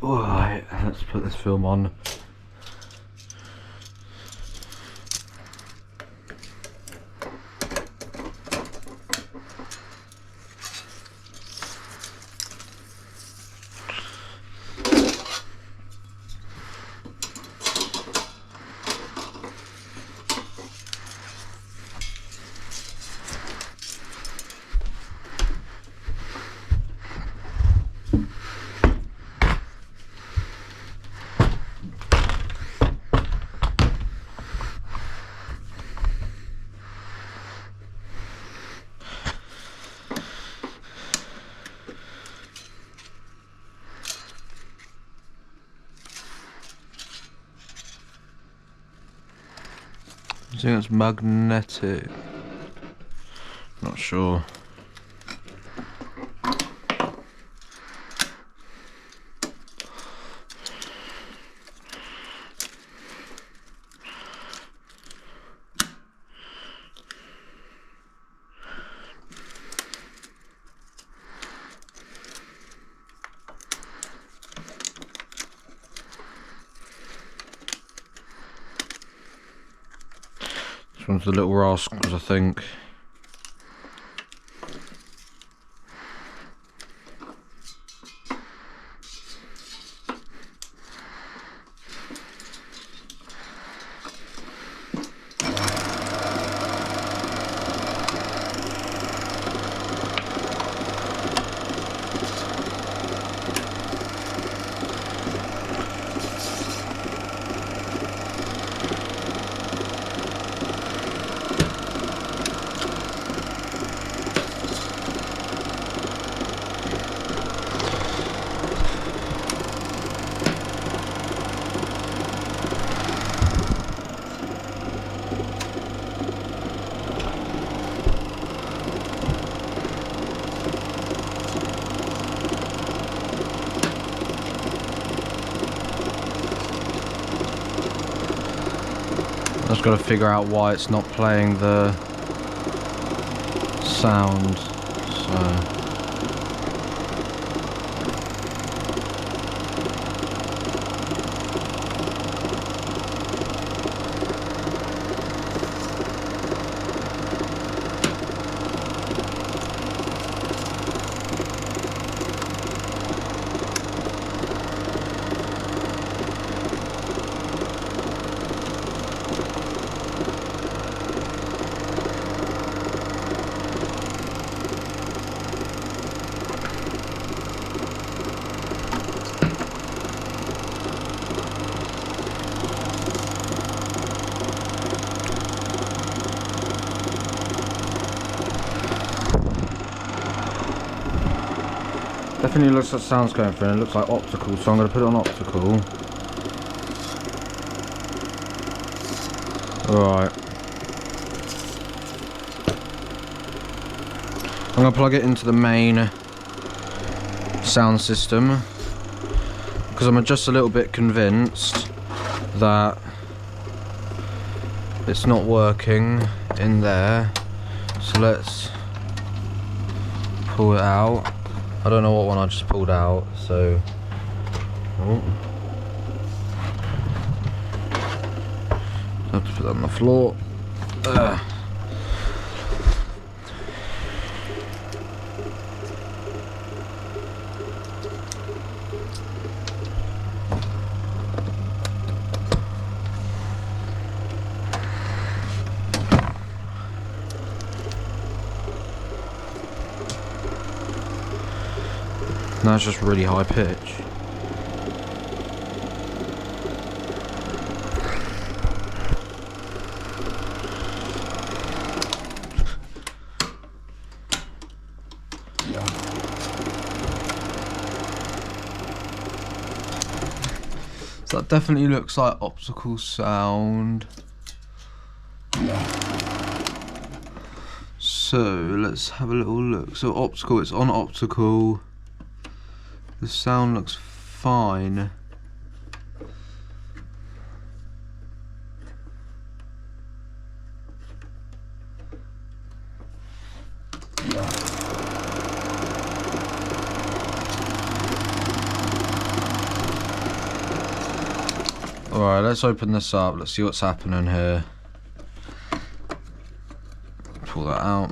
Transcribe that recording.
Alright, let's put this film on. I think it's magnetic. Not sure. This one's the Little Rascals, I think. I just got to figure out why it's not playing the sound, so... Definitely looks like sound's going through and it looks like optical, so I'm going to put it on optical. Alright. I'm going to plug it into the main sound system because I'm just a little bit convinced that it's not working in there. So let's pull it out. I don't know what one I just pulled out, so... Oh. I have to put that on the floor. Now it's just really high pitch. So that definitely looks like optical sound. So let's have a little look. So optical, it's on optical. The sound looks fine. Alright, let's open this up. Let's see what's happening here. Pull that out.